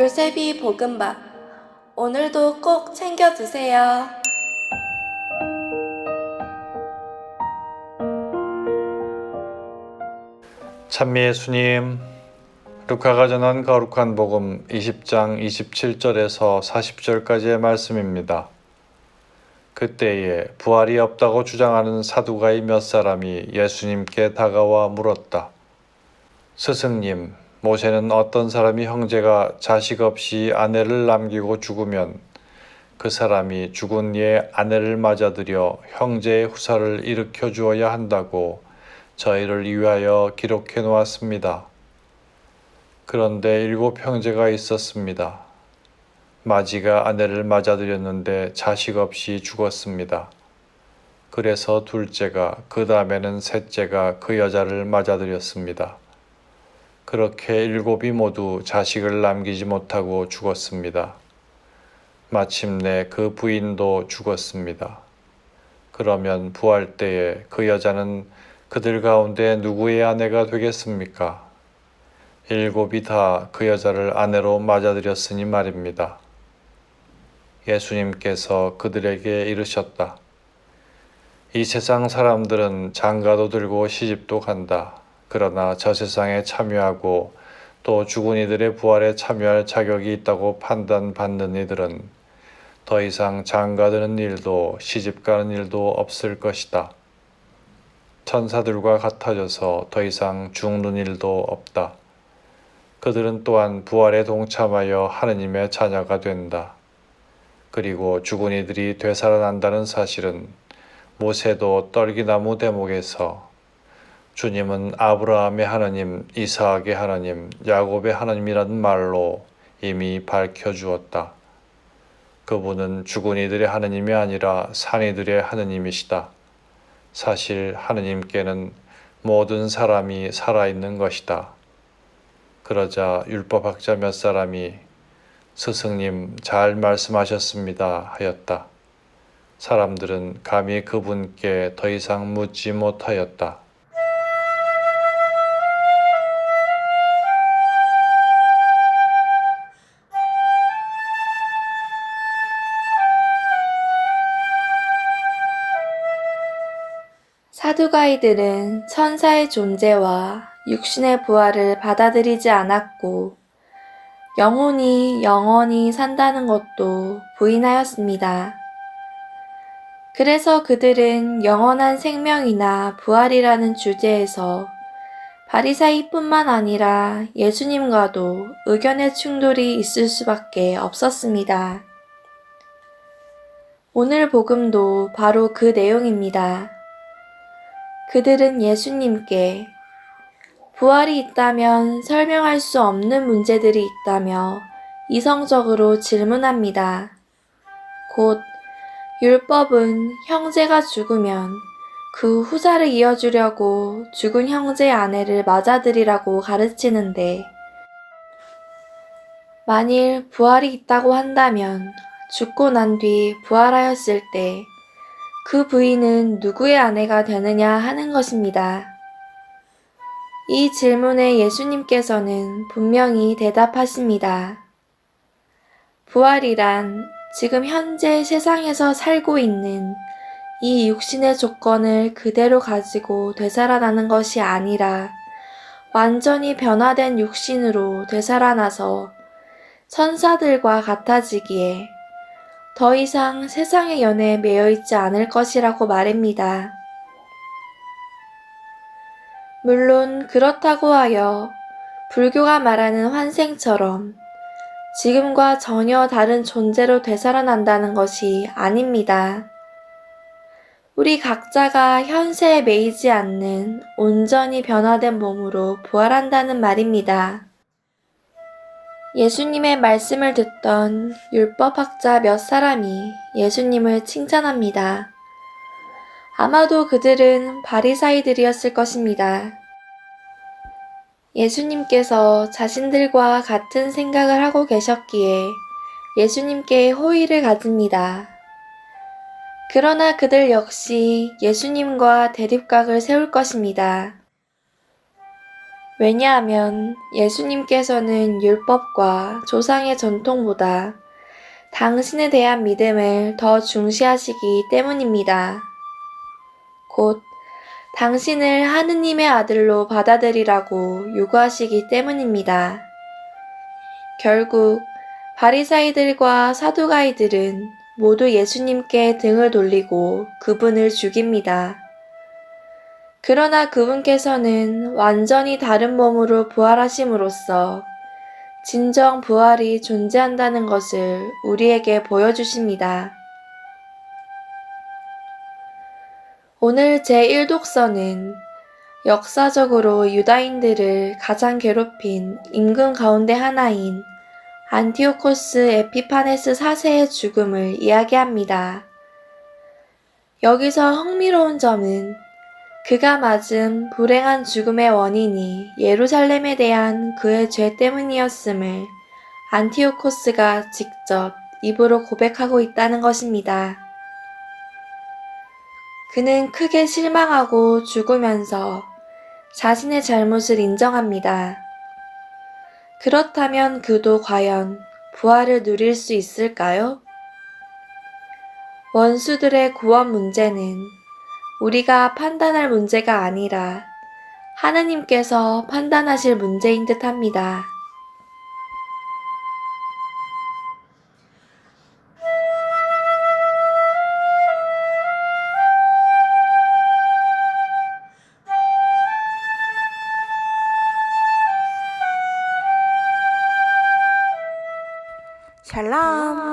요셉이 볶음밥. 오늘도 꼭 챙겨 드세요. 찬미 예수님, 루카가 전한 거룩한 복음 20장 27절에서 40절까지의 말씀입니다. 그때에 부활이 없다고 주장하는 사두가이 몇 사람이 예수님께 다가와 물었다. 스승님, 모세는 어떤 사람이 형제가 자식 없이 아내를 남기고 죽으면 그 사람이 죽은 이의 아내를 맞아들여 형제의 후사를 일으켜 주어야 한다고 저희를 위하여 기록해 놓았습니다. 그런데 7 형제가 있었습니다. 마지가 아내를 맞아들였는데 자식 없이 죽었습니다. 그래서 둘째가, 그 다음에는 셋째가 그 여자를 맞아들였습니다. 그렇게 7이 모두 자식을 남기지 못하고 죽었습니다. 마침내 그 부인도 죽었습니다. 그러면 부활 때에 그 여자는 그들 가운데 누구의 아내가 되겠습니까? 7이 다 그 여자를 아내로 맞아들였으니 말입니다. 예수님께서 그들에게 이르셨다. 이 세상 사람들은 장가도 들고 시집도 간다. 그러나 저 세상에 참여하고 또 죽은 이들의 부활에 참여할 자격이 있다고 판단받는 이들은 더 이상 장가드는 일도 시집가는 일도 없을 것이다. 천사들과 같아져서 더 이상 죽는 일도 없다. 그들은 또한 부활에 동참하여 하느님의 자녀가 된다. 그리고 죽은 이들이 되살아난다는 사실은 모세도 떨기나무 대목에서 주님은 아브라함의 하나님, 이삭의 하나님, 야곱의 하나님이라는 말로 이미 밝혀주었다. 그분은 죽은 이들의 하나님이 아니라 산 이들의 하나님이시다. 사실 하느님께는 모든 사람이 살아있는 것이다. 그러자 율법학자 몇 사람이 스승님 잘 말씀하셨습니다 하였다. 사람들은 감히 그분께 더 이상 묻지 못하였다. 사두가이들은 천사의 존재와 육신의 부활을 받아들이지 않았고 영혼이 영원히 산다는 것도 부인하였습니다. 그래서 그들은 영원한 생명이나 부활이라는 주제에서 바리사이뿐만 아니라 예수님과도 의견의 충돌이 있을 수밖에 없었습니다. 오늘 복음도 바로 그 내용입니다. 그들은 예수님께 부활이 있다면 설명할 수 없는 문제들이 있다며 이성적으로 질문합니다. 곧 율법은 형제가 죽으면 그 후사를 이어주려고 죽은 형제의 아내를 맞아들이라고 가르치는데 만일 부활이 있다고 한다면 죽고 난 뒤 부활하였을 때 그 부인은 누구의 아내가 되느냐 하는 것입니다. 이 질문에 예수님께서는 분명히 대답하십니다. 부활이란 지금 현재 세상에서 살고 있는 이 육신의 조건을 그대로 가지고 되살아나는 것이 아니라 완전히 변화된 육신으로 되살아나서 천사들과 같아지기에 더 이상 세상의 연애에 매여 있지 않을 것이라고 말합니다. 물론 그렇다고 하여 불교가 말하는 환생처럼 지금과 전혀 다른 존재로 되살아난다는 것이 아닙니다. 우리 각자가 현세에 매이지 않는 온전히 변화된 몸으로 부활한다는 말입니다. 예수님의 말씀을 듣던 율법학자 몇 사람이 예수님을 칭찬합니다. 아마도 그들은 바리사이들이었을 것입니다. 예수님께서 자신들과 같은 생각을 하고 계셨기에 예수님께 호의를 가집니다. 그러나 그들 역시 예수님과 대립각을 세울 것입니다. 왜냐하면 예수님께서는 율법과 조상의 전통보다 당신에 대한 믿음을 더 중시하시기 때문입니다. 곧 당신을 하느님의 아들로 받아들이라고 요구하시기 때문입니다. 결국 바리사이들과 사두가이들은 모두 예수님께 등을 돌리고 그분을 죽입니다. 그러나 그분께서는 완전히 다른 몸으로 부활하심으로써 진정 부활이 존재한다는 것을 우리에게 보여주십니다. 오늘 제1독서는 역사적으로 유다인들을 가장 괴롭힌 임금 가운데 하나인 안티오코스 에피파네스 4세의 죽음을 이야기합니다. 여기서 흥미로운 점은 그가 맞은 불행한 죽음의 원인이 예루살렘에 대한 그의 죄 때문이었음을 안티오코스가 직접 입으로 고백하고 있다는 것입니다. 그는 크게 실망하고 죽으면서 자신의 잘못을 인정합니다. 그렇다면 그도 과연 부활을 누릴 수 있을까요? 원수들의 구원 문제는 우리가 판단할 문제가 아니라 하느님께서 판단하실 문제인 듯 합니다. 샬롬